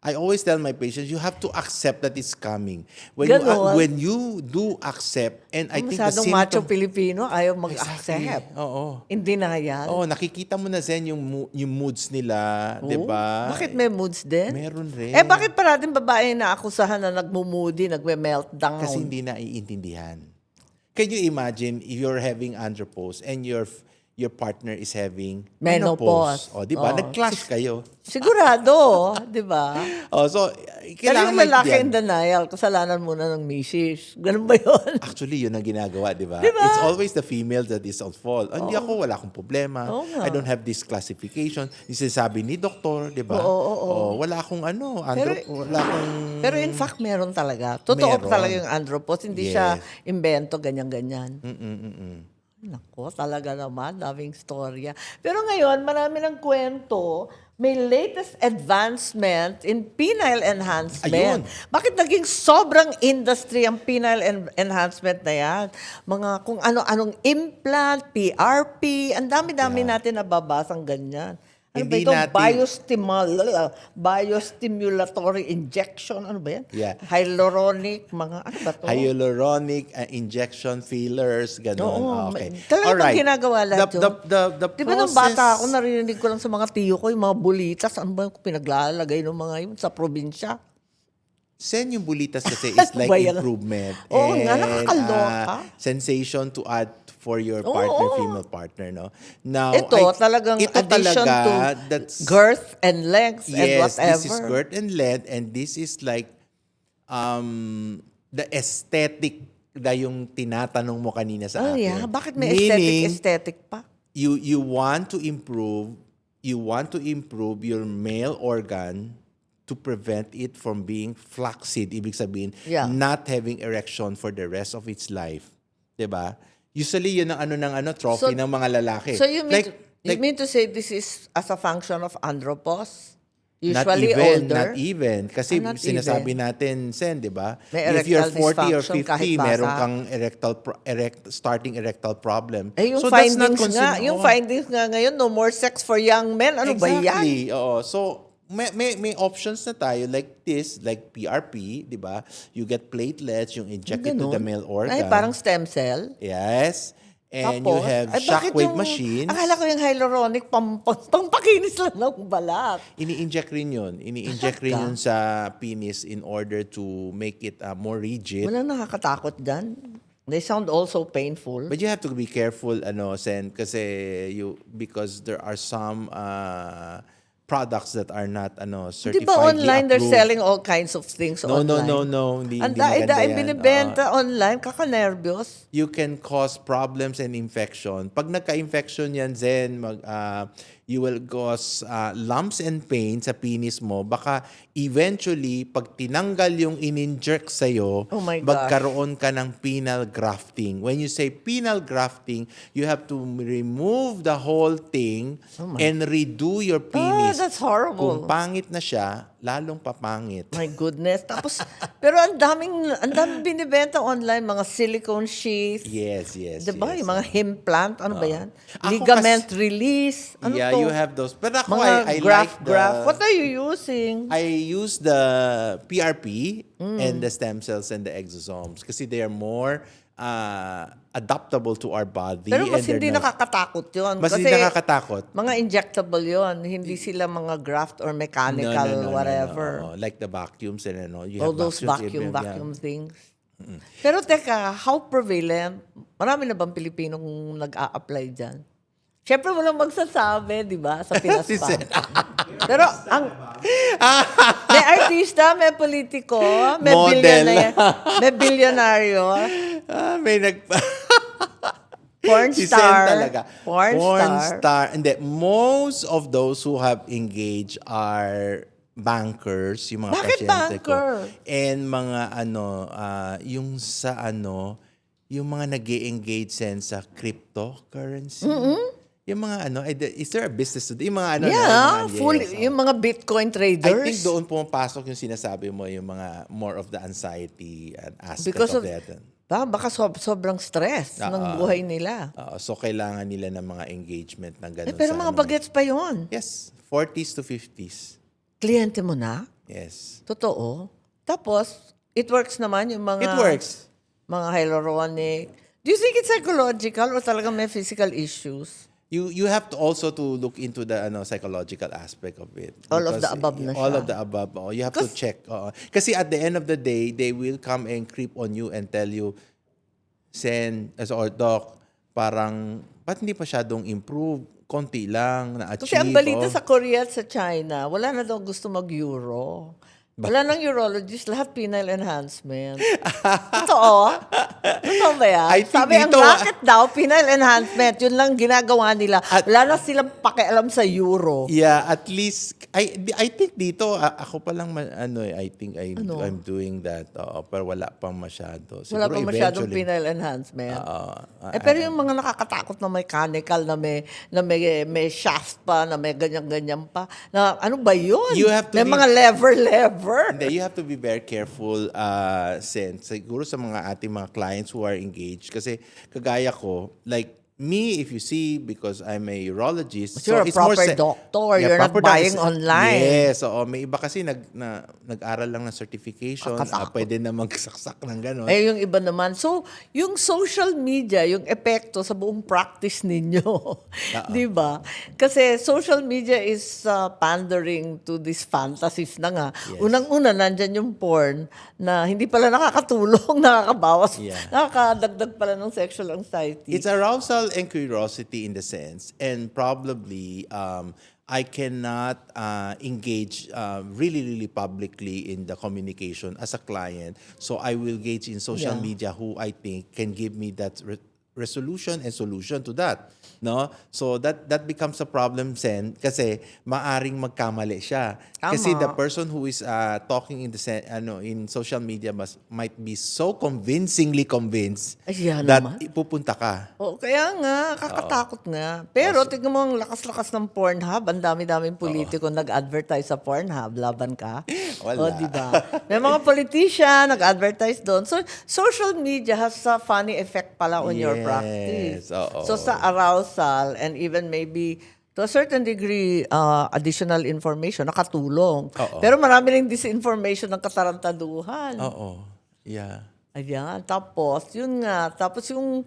I always tell my patients, you have to accept that it's coming. Ganon. When you do accept, and I think the Masyadong macho symptom... Pilipino, ayaw mag-accept. Exactly. Oo. Hindi na yan. Oo, nakikita mo na Zen yung moods nila, 'di ba? Bakit may moods din? Meron rin. Bakit parating babae na akusahan na nagmumudi, nagme-meltdown? Kasi hindi naiintindihan. Can you imagine if you're having andropause and your partner is having Menopause. O, di ba? Oo. Nag-clash kayo. Sigurado, di ba? Oh, so, Pero kailangan yung lalaki in maintindihan. denial, kasalanan muna ng misis. Ganun ba yun? Actually, yun ang ginagawa, di ba? Di ba? It's always the female that is at fault. Hindi ako, wala akong problema. Oo nga. I don't have this classification. Yung sinasabi ni doktor, di ba? Oo. Wala akong Pero- wala akong... Pero in fact, meron talaga. Totoo Meron. talaga yung andropause. Hindi siya Yes. invento, ganyan-ganyan. Nako, talaga naman, daming storya. Pero ngayon, marami ng kwento, may latest advancement in penile enhancement. Ayun. Bakit naging sobrang industry ang penile enhancement na yan? Mga kung ano-anong implant, PRP, ang dami-dami natin nababasang ganyan. Ano ba Hindi ito? natin- Biostimulatory injection. Ano ba yan? Yeah. Hyaluronic, mga ano ba to? Hyaluronic injection fillers, ganun. Oo, Okay. talagang Alright. ginagawa lahat yun. The Di ba nung process- bata ako, narinig ko lang sa mga tiyo ko, yung mga bulitas, ano ba yung pinaglalagay ng mga yun sa probinsya? Sen, yung bulitas kasi is like Ba yan? improvement. Oo nga, and, nakakaloka. Sensation to add for your Oo, partner, oo. female partner, no? Now, Ito, talagang ito addition talaga, to that's, girth and length and yes, whatever. this is girth and length, and this is like the aesthetic na yung tinatanong mo kanina sa Oh akin. yeah, bakit may Meaning, aesthetic pa? you want to improve your male organ to prevent it from being flaccid, ibig sabihin, Yeah. not having erection for the rest of its life. 'Di ba? Usually yun ang trophy So- ng mga lalaki. So you mean to say this is as a function of andropause? not Usually even, older? not even. Kasi Not sinasabi even. natin, Sen, di ba? May If you're erectile 40 or dysfunction kahit 50, bata. meron kang starting erectile problem. Yung So that's not findings nga, considered- yung Oo. findings nga ngayon, no more sex for young men. Ano ba yan? Exactly. Oo. So, may options na tayo like this, like PRP, di ba? You get platelets, yung injected to the Ganun. male organ. Ay, parang stem cell. Yes. And you Tapos, have ay, bakit shockwave yung- machines. Akala ko yung hyaluronic, pampakinis lang ng balat. Ini-inject rin yun. Ini-inject rin yun sa penis in order to make it more rigid. Walang nakakatakot dyan. They sound also painful. But you have to be careful, Sen, kasi because there are some products that are not Di certified ba online they're approved. selling all kinds of things No, online? no. Hindi Ang maganda dai-dai yan. binibenta online, kakanervyos. You can cause problems and infection. Pag nagka-infection yan, Zen, you will cause lumps and pain sa penis mo. Baka eventually, pag tinanggal yung in-inject sa'yo, Oh my gosh. magkaroon ka ng penile grafting. When you say penile grafting, you have to remove the whole thing and redo your penis. That's horrible. Kung pangit na siya, lalong papangit. My goodness. Tapos, pero ang daming binibenta online, mga silicone sheath. Yes. Diba? yes. Yung mga implant, ano ba yan? Ako Ligament release. Ano Yeah, to? you have those. Pero ako, Mga I graft. like What are you using? I use the PRP and the stem cells and the exosomes kasi they are more adaptable to our body. Pero mas and they're hindi not- nakakatakot yun. Mas Kasi hindi nakakatakot. mga injectable yun. Hindi sila mga graft or mechanical whatever. No. Like the vacuums and you All have those vacuums, vacuum things. Pero teka, how prevalent? Marami na bang Pilipinong nag-a-apply dyan? Siyempre walang magsasabi, di ba? Sa Pinas Si pa. Sen. Pero may artista, may politiko, may Model. may bilyonaryo, May porn Si Sen star. talaga. Porn star. Hindi, most of those who have engaged are bankers, yung mga Bakit pasyente ko. banker? And mga yung sa yung mga nag-e-engage sen sa cryptocurrency. Yung mga is there a business to do? Yung mga Yeah, yung mga, full, yes, yung mga Bitcoin traders. I think doon pumapasok yung sinasabi mo, yung mga more of the anxiety and aspect Because of of, that. baka sobrang stress ng buhay nila. So, kailangan nila ng mga engagement ng ganun Pero sa mga bagets pa yon. Yes, 40s to 50s. Kliyente mo na? Yes. Totoo. Tapos, it works naman yung mga... It works. Mga hyaluronic. Do you think it's psychological or talagang may physical issues? You have to also to look into the psychological aspect of it. All of Because the above na all siya. of the above. You have to check. Kasi at the end of the day, they will come and creep on you and tell you, or doc, parang, ba't hindi masyadong improve? Konti lang, na-achieve. Kasi ang balita sa Korea at sa China, wala na daw gusto mag-Euro. Wala nang urologist, lahat penile enhancement. Totoo? Totoo ba yan? I think Sabi ang dito, racket daw, penile enhancement, yun lang ginagawa nila. Wala na silang pakialam sa Euro. Yeah, at least I think dito ako pa lang I think I'm doing that. Pero wala pang masyado. Wala Siguro pa masyadong eventually. penile enhancement. Pero yung mga nakakatakot na mechanical, na may shaft pa, na may ganyan-ganyan pa, na ano ba yun? You have to may be- mga lever. Hindi, you have to be very careful, Sen. Siguro sa mga ating mga clients who are engaged. Kasi kagaya ko, like me, if you see, because I'm a urologist. But you're a proper doctor. You're not proper buying doctor. online. Yes. May iba kasi nag-aral lang ng certification. Pwede na magsaksak ng gano'n. Eh, yung iba naman. So, yung social media, yung epekto sa buong practice ninyo. Di ba? Kasi social media is pandering to these fantasies na nga. Yes. Unang-una, nandyan yung porn na hindi pala nakakatulong, nakakabawas, Yeah. nakakadagdag pala ng sexual anxiety. It's arousal and curiosity in the sense, and probably I cannot engage really publicly in the communication as a client. So I will engage in social Yeah. media who I think can give me that resolution and solution to that. No? So that becomes a problem, Sen, kasi maaring magkamali siya. Kasi Tama. the person who is talking in in social media might be so convincingly convinced Ay, yan that naman. pupunta ka. Kaya nga, kakatakot nga. Pero tignan mo ang lakas-lakas ng Pornhub. Ang dami-daming politiko nag-advertise sa Pornhub. Laban ka. Wala. Di ba? May mga politician nag-advertise doon. So, social media has a funny effect pala on your Yes, practice. oo. So, sa arousal and even maybe to a certain degree, additional information, nakatulong. Oo. Pero marami rin disinformation ng katarantaduhan. Oo. Yeah. Ayan, tapos, yun nga. Tapos yung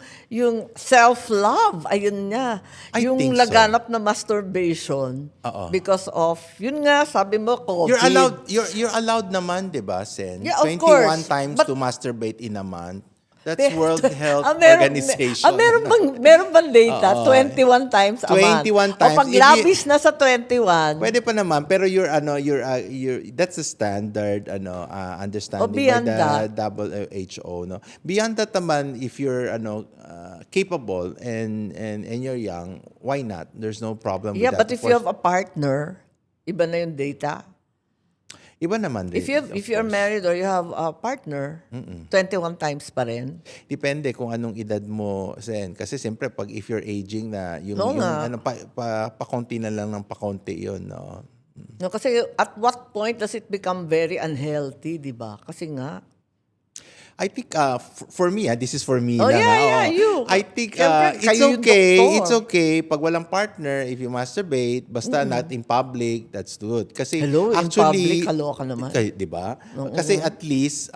self-love, ayun nga. I Yung think so. laganap na masturbation. Oo. Because of, yun nga, sabi mo, COVID. You're allowed naman, 'di ba, Sen? Yeah, of 21 course. times But- to masturbate in a month. That's Pero- World Health meron- Organization. meron bang data? Oo. 21 times a month. 21 O times. pag If you- labis na sa 21, Pwede pa naman, pero you're that's the standard understanding O beyond by the WHO, no. Beyond that naman, if you're capable and you're young, why not? There's no problem yeah, with that. but if Of you course, have a partner, iba na yung data. iba naman din. If you're of course. married or you have a partner, 21 times pa rin. Depende kung anong edad mo, Sen. Kasi siyempre, pag if you're aging na, yung Oo nga. pakonti na lang ng pakonti yun, no? No, kasi at what point does it become very unhealthy, di ba? Kasi nga, I think for me, this is for me Oh, lang. yeah, you. I think Siyempre, it's kayo yung okay. doktor. It's okay pag walang partner, if you masturbate, basta not in public, that's good. Kasi Hello, in actually, public, kaloka naman. Di ba? Kasi at least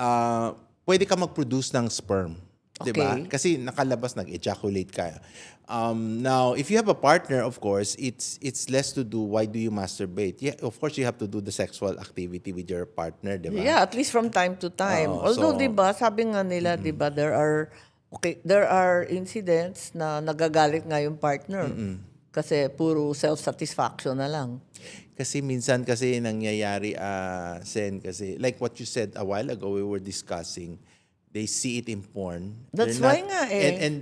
pwede ka mag-produce ng sperm. Di ba? Okay. Kasi nakalabas, nag-ejaculate ka. Now, if you have a partner, of course, it's less to do why do you masturbate. Yeah, of course, you have to do the sexual activity with your partner, di ba? yeah, at least from time to time. Oo, Although, so- di ba, sabi nga nila, di ba, there are incidents na nagagalit nga yung partner. Kasi puro self-satisfaction na lang. Kasi minsan kasi nangyayari, Sen, kasi like what you said a while ago, we were discussing, they see it in porn. That's They're why nga eh. And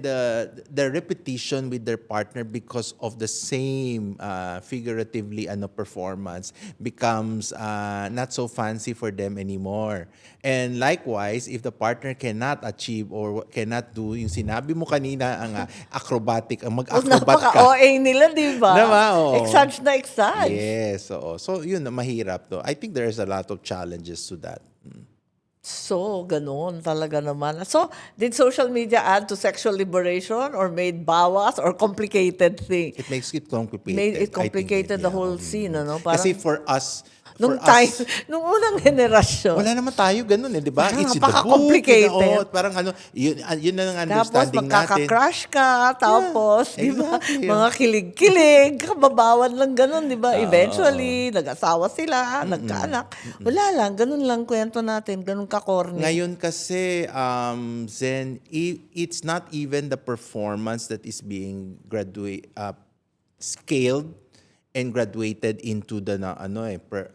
the repetition with their partner because of the same figuratively performance becomes not so fancy for them anymore. And likewise, if the partner cannot achieve or cannot do yung sinabi mo kanina ang acrobatic, ang Oh, mag-acrobat ka. napaka-OA nila, di ba? Diba? Oo. Exage na exage. Yes, oo. So yun, mahirap to. I think there is a lot of challenges to that. So, ganun talaga naman. So, did social media add to sexual liberation or made bawas or complicated thing? It makes it complicated. Made I it think complicated the yeah. whole scene, ano? Kasi Parang, for us, nung time, nung unang generasyon. wala naman tayo ganun eh, di ba? Ah, It's in the book. napaka-complicated. Parang yun na ang Tapos understanding natin. magkaka-crush ka, tapos, di ba, exactly. mga kilig-kilig, kababawan lang ganun, di ba? Eventually, nag-asawa sila, nagkaanak. Wala lang, ganun lang kwento natin, ganun ka-corny. Ngayon kasi, Zen, it's not even the performance that is being scaled and graduated into the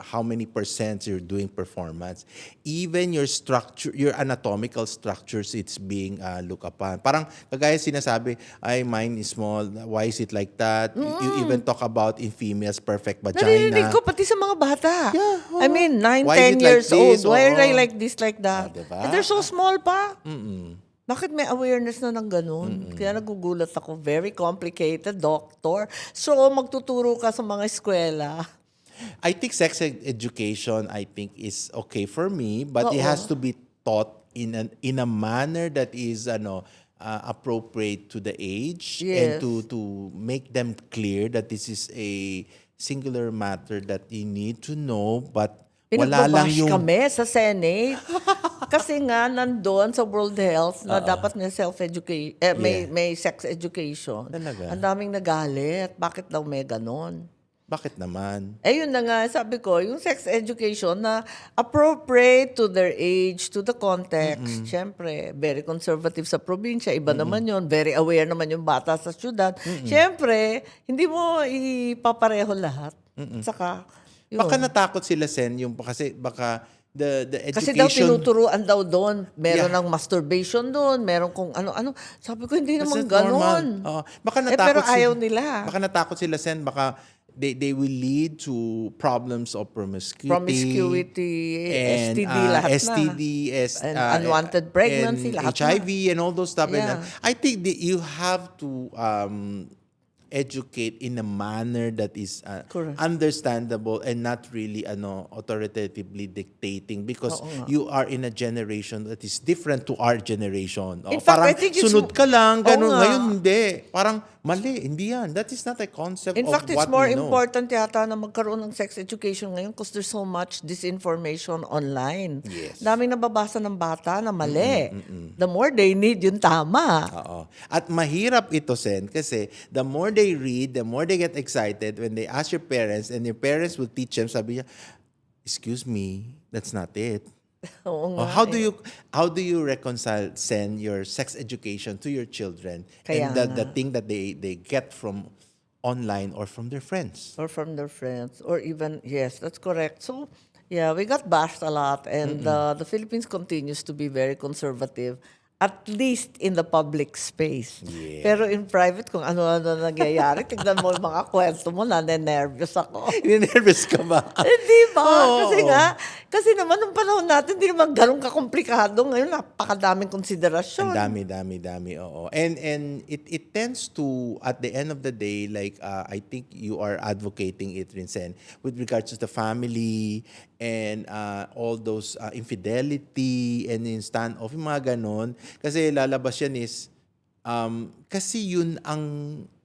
how many percent you're doing performance. Even your structure, your anatomical structures, it's being looked upon. Parang kagaya sinasabi, ay, mine is small, why is it like that? You even talk about in females, perfect vagina. Naririnig ko pati sa mga bata. Yeah, I mean, 9, Why is 10 it like years old. this? Why are they Oo. like this, like that? Diba? And they're so small pa. Bakit may awareness na ng ganun? Kaya nagugulat ako. Very complicated, doctor. So, magtuturo ka sa mga eskwela. I think sex education, I think, is okay for me, but it has to be taught in a manner that is appropriate to the age and Yes. to make them clear that this is a singular matter that you need to know, but wala lang Pinagbabash yung kami sa Senate. Kasi nga, nandun sa World Health na dapat may self-education, may sex education. Talaga? Ang daming nagalit. Bakit daw may ganon? bakit naman? Eh yun na nga, sabi ko, yung sex education na appropriate to their age, to the context. Siyempre, very conservative sa probinsya, iba naman yun. Very aware naman yung bata sa syudad. Siyempre, hindi mo ipapareho lahat. Saka, yun. Baka natakot sila, Sen, yung kasi baka the Kasi daw education tinuturuan daw doon. Meron Yeah. ng masturbation doon, meron kung ano-ano. Sabi ko, hindi Kasi naman normal. ganon. Oo. Baka Eh, natakot pero ayaw nila. Baka natakot sila, Sen. Baka they will lead to problems of promiscuity, and STD, lahat na. STD, And unwanted pregnancy, and lahat na. HIV, and all those stuff. Yeah. And I think that you have to educate in a manner that is Correct. understandable and not really authoritatively dictating, because Oo nga. you are in a generation that is different to our generation. In fact, parang I think it's sunod ka lang, Oo ganun. nga. Ngayon hindi. Parang mali, hindi yan. That is not a concept In of fact, it's what more we know. important yata na magkaroon ng sex education ngayon because there's so much disinformation online. Yes. Daming nababasa ng bata na mali. The more they need, yung tama. Oo. At mahirap ito, Sen, kasi the more they read, the more they get excited when they ask your parents, and your parents will teach them, sabi niya, excuse me, that's not it. Oo Oh, nga. how do you reconcile, send your sex education to your children Kaya and the nga. thing that they get from online or from their friends? Or from their friends. Or even, yes, that's correct. So, yeah, we got bashed a lot. And the Philippines continues to be very conservative. At least in the public space. Yeah. Pero in private, kung ano-ano nangyayari, tignan mo yung mga kwento mo, nane-nervous ako. Nervous ka ba? Hindi ba? Oo. Kasi naman nung panahon natin, hindi naman ganun kakomplikado. Ngayon, napakadaming konsiderasyon. Ang dami, oo. And it tends to, at the end of the day, like I think you are advocating it, Rinsen, with regards to the family and all those infidelity and in standoff, yung mga ganon. Kasi lalabas yan is, kasi yun ang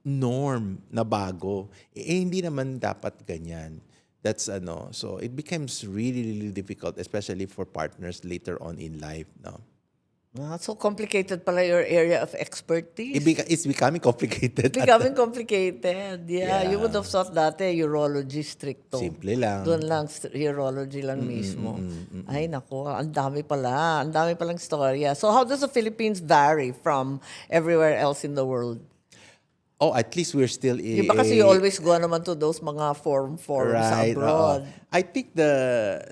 norm na bago. Hindi naman dapat ganyan. That's so it becomes really, really difficult, especially for partners later on in life, no? So complicated pala your area of expertise. It's becoming complicated. Becoming complicated. Yeah, Yeah. you would have thought dati urology stricto. Simple lang. Doon lang, urology lang mismo. Ay, nako, ang dami pala. Ang dami palang storya. So how does the Philippines vary from everywhere else in the world? Oh, at least we're still Di ba kasi you always go naman to those mga forums right. abroad. I think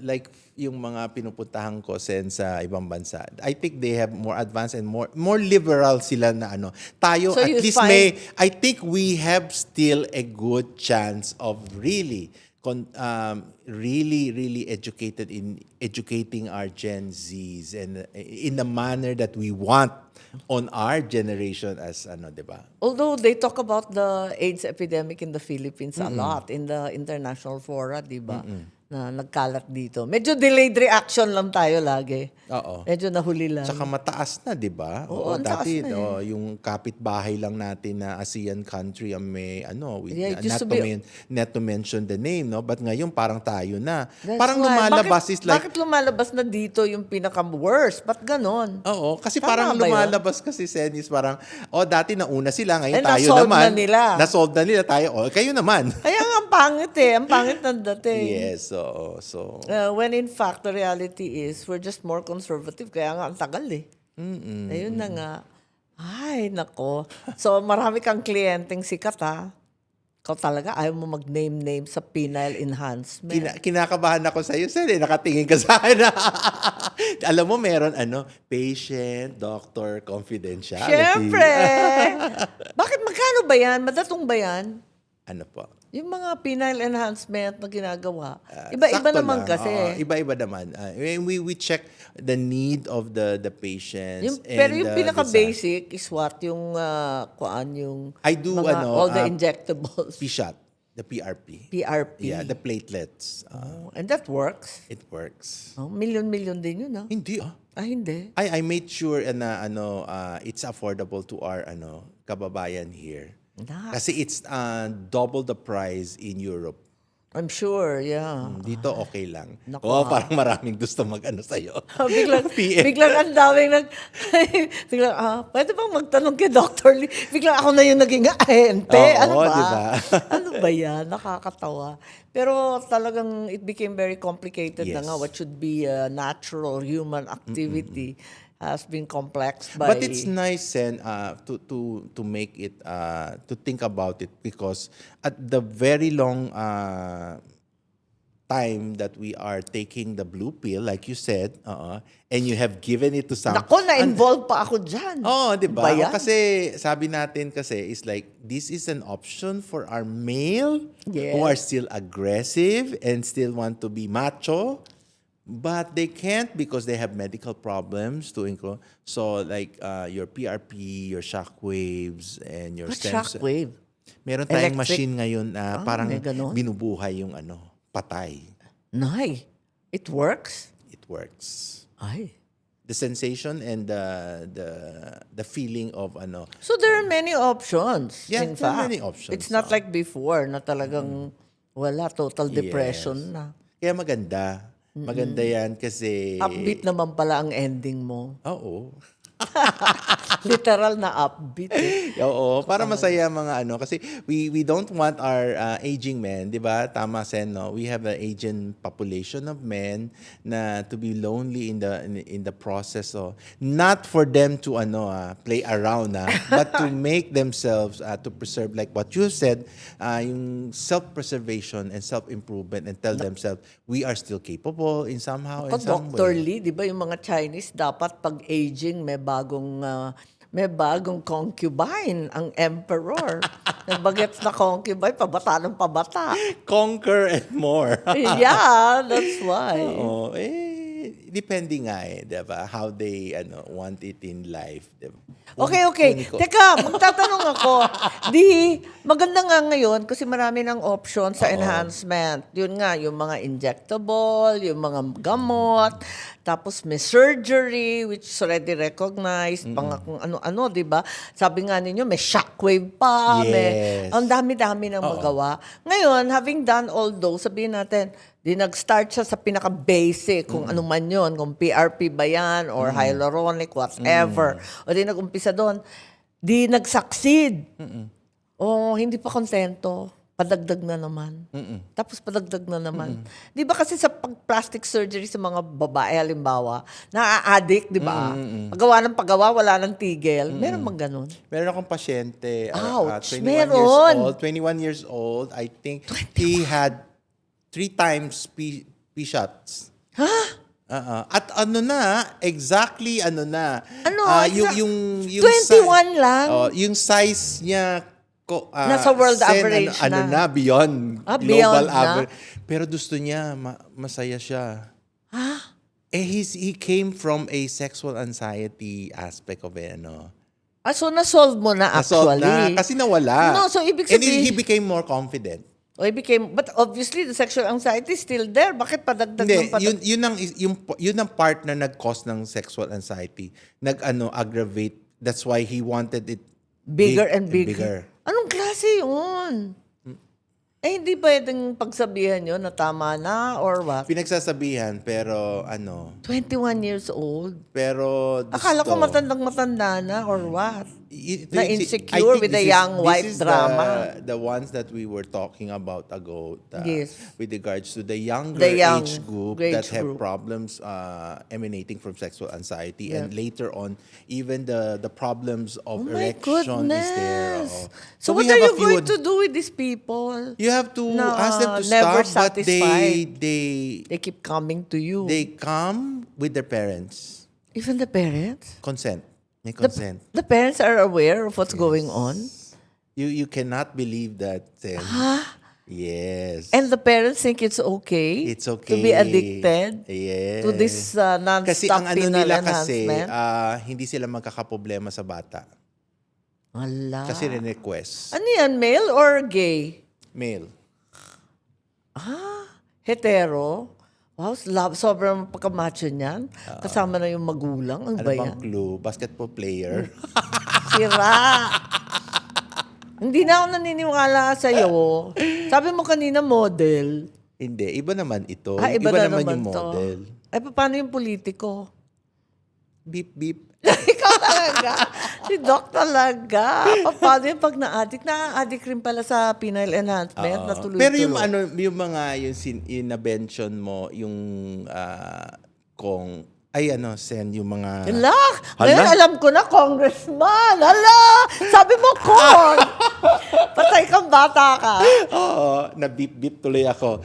like yung mga pinupuntahan ko sa ibang bansa, I think they have more advanced and more liberal sila na ano. Tayo So at you least find- I think we have still a good chance of really really educated in educating our Gen Zs and in the manner that we want on our generation as ano, 'di ba? Although they talk about the AIDS epidemic in the Philippines a lot in the international fora, di ba? Na nagkalat dito. Medyo delayed reaction lang tayo lagi. Oo. Medyo nahuli lang. Tsaka mataas na, 'di ba? Oo, ang taas dati na yung kapitbahay lang natin na ASEAN country ang may ano, Yeah, it used not to be- not to mention the name, no? But ngayon parang tayo na. That's Parang why. lumalabas is like Bakit lumalabas na dito yung pinaka-worst? Ba't ganon? Oo, kasi Tama parang ba yun? lumalabas kasi Senis parang dati nauna sila, ngayon Eh, tayo na-solve naman. na nila. Na-solve na nila tayo. Kayo naman. Kaya nga ang pangit eh. Ang pangit ng dating. Yes, so When in fact, the reality is, we're just more conservative. Kaya nga, ang tagal eh. Ayun na nga. Ay, nako. So, marami kang kliyenteng sikat ha. Ikaw talaga, ayaw mo mag-name sa penile enhancement. kinakabahan ako sa iyo, Sen. Nakatingin ka sa akin. Alam mo, meron patient, doctor, confidentiality. Siyempre! Bakit magkano ba yan? Madatong ba yan? Ano po? Yung mga penile enhancement na ginagawa. Iba-iba Sakto naman lang. kasi. Oo, iba-iba naman. We check the need of the patients. Pero and yung the pinaka-basic is what? Yung, yung I do, mga, all the uh, injectables. P-shot, the PRP. PRP. Yeah, the platelets. Oh, and that works. It works. Oh, million din yun, ah. Hindi Hindi. I made sure na it's affordable to our kababayan here. Nah, Kasi it's double the price in Europe. I'm sure, yeah. Dito okay lang. Naku, Parang maraming gusto mag-ano sa'yo. biglang, biglang ang daming biglang, pwede bang magtanong kay Dr. Lee? Biglang ako na yung naging ahente. Oo, Ano ba? diba? Ano ba yan? Nakakatawa. Pero talagang it became very complicated na Yes. nga. What should be a natural human activity has been complexed by... But it's nice, Sen, to make it, to think about it because at the very long time that we are taking the blue pill, like you said, and you have given it to some... Nako, na-involve pa ako dyan. Oh, di Ba ba? yan? Kasi sabi natin is like this is an option for our male Yes. who are still aggressive and still want to be macho, but they can't because they have medical problems to include. So like your PRP, your shockwaves, and your What stem cell. shockwave? Meron tayong Electric? machine ngayon na parang may ganon? binubuhay yung patay. Nay, it works? It works. Ay. The sensation and the feeling of So there are many options. Yeah, in there are fact. many options. It's not like before na talagang wala, total depression Yes. na. Kaya maganda. Maganda yan kasi... Upbeat naman pala ang ending mo. Oo. Literal na upbeat. Eh. Oo, para masaya mga kasi we don't want our aging men, 'di ba? Tama Sen, no? We have an aging population of men na to be lonely in the process, not for them to play around but to make themselves to preserve like what you said, yung self-preservation and self-improvement and tell themselves we are still capable in somehow in some Dr. way. Lee, di ba yung mga Chinese dapat pag aging may bagong concubine ang emperor. Nagbagets na concubine, pabata ng pabata. Conquer and more. Yeah, that's why. Oo, depende nga 'di ba? How they want it in life, 'di ba? Okay. Teka, magtatanong ako. Maganda nga ngayon kasi marami ng option sa enhancement. Yun nga, yung mga injectable, yung mga gamot, tapos may surgery, which is already recognized, pang kung ano-ano, di ba? Sabi nga ninyo, may shockwave pa, Yes. ang dami-dami ng magawa. Ngayon, having done all those, sabihin natin, nag-start siya sa pinaka-basic, kung ano man yun, kung PRP ba yan, or hyaluronic, whatever. O nag-umpisa doon, nag-succeed. O hindi pa kontento. padagdag na naman. Tapos padagdag na naman. Di ba kasi sa pag-plastic surgery sa mga babae, halimbawa, na-addict, di ba? Pagawa ng pagawa, wala nang tigil. Meron bang ganun? Meron akong pasyente, Ouch, 21 meron. years old. 21 years old. I think he had 3 times P shots. Ha? At ano na, exactly ano na. Ano? Yung 21 lang? yung size niya, Nasa world average ano na. na, beyond global beyond na? average. Pero gusto niya, masaya siya. Ha? He came from a sexual anxiety aspect of it, ano. So na-solve mo na Nasolve actually. na, kasi nawala. No, so ibig And sabihin- he became more confident. But obviously, the sexual anxiety is still there. Bakit padagdag Hindi, ng padagdag? yun ang part na nag-cause ng sexual anxiety. Aggravate. That's why he wanted it Bigger big and bigger. Anong klase yun? Hindi pwedeng pagsabihan yun na tama na or what? Pinagsasabihan, pero 21 years old. pero Akala ko gusto. matandang-matanda na or what? Ito Na yung- insecure I think with the this is- young this wife is drama. The ones that we were talking about ago. Yes. With regards to the younger The young age group age that have group. problems emanating from sexual anxiety. And later on, even the problems of Oh my erection is there. goodness. Oo. So we what are have a you few- going to do with these people? You have to Na ask them to never stop, but satisfied. they They keep coming to you. they come with their parents. Even the parents? Consent. May consent. The parents are aware of what's going on? You cannot believe that, Sen. Huh? Yes. And the parents think it's okay? It's okay. To be addicted? Yes. To this non-stop Kasi ang ano penal nila kasi, enhancement? hindi sila magkakaproblema sa bata. Ala. Kasi rin-request. Ano yan, male or gay? Male. Hetero? Wow, sobrang pagkamacho niyan. Kasama na yung magulang. Ano Ano ba bang yan? clue? Basketball player? Sira. Hindi na ako naniniwala sa'yo. Sabi mo kanina model. Hindi. Iba naman ito. Iba na naman naman yung to. model. Ay, paano yung politiko? Beep, beep. Ikaw talaga. Si Doc talaga. Paano yung pag na-addict? Na-addict rin pala sa penal enhancement na tuloy-tuloy. Pero yung mga, yung na-mention mo, yung Sen, yung mga... Hala! Ngayon alam ko na, congressman! Hala! Sabi mo, Kong! Patay kang bata ka. Oo, na-beep-beep tuloy ako.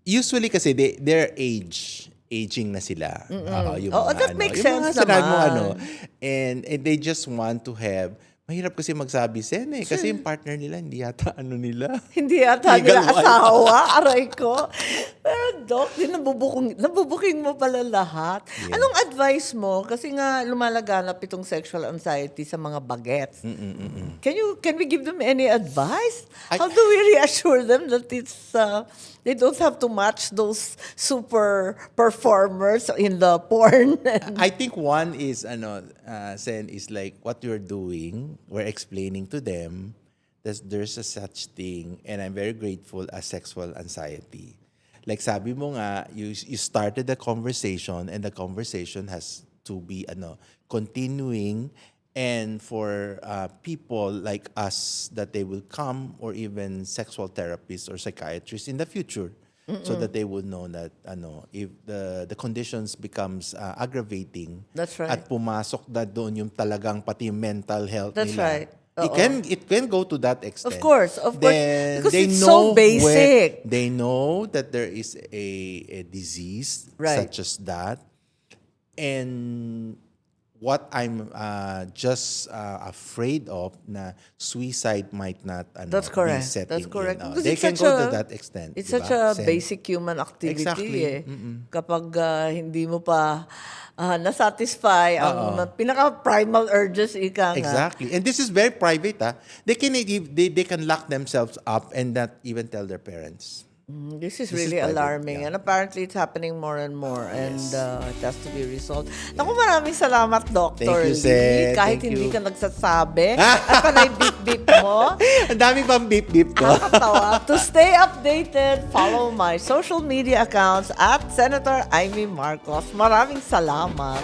Usually kasi, their aging na sila. That makes yung sense mga sinabi mo, naman. and they just want to have, mahirap kasi magsabi, Sen, kasi yung partner nila, hindi yata nila. Hindi ata Legal nila wife. asawa. Aray ko. Pero Doc, nabubuking mo pala lahat. Yeah. Anong advice mo? Kasi nga lumalaganap itong sexual anxiety sa mga bagets. Can we give them any advice? How do we reassure them that they don't have to match those super performers in the porn? I think one is, Sen, is like what you're doing, we're explaining to them that there's a such thing, and I'm very grateful as sexual anxiety. Like sabi mo nga, you started the conversation, and the conversation has to be continuing, and for people like us that they will come, or even sexual therapists or psychiatrists in the future, so that they would know that if the conditions becomes aggravating, That's right. at pumasok na doon yung talagang pati yung mental health That's nila. right. It can go to that extent. Of course. Then Because they it's know so basic. they know that there is a disease Right. such as that, and what I'm just afraid of na suicide might not That's be correct. setting That's correct. in. Because They it's can such go to a- that extent. It's diba, such a Sen? basic human activity Exactly. eh. Kapag hindi mo pa nasatisfy ang pinaka-primal urges, ika nga. Exactly. And this is very private. They can lock themselves up and not even tell their parents. This is This really is private, alarming. yeah. And apparently, it's happening more and more. And it has to be resolved. Naku, maraming salamat, Dr. Thank you, Lee. Sen. Kahit Thank hindi you. ka nagsasabi. At panay beep-beep mo. Ang dami pang beep-beep ko. Nakakatawa. To stay updated, follow my social media accounts at Senator Amy Marcos. Maraming salamat.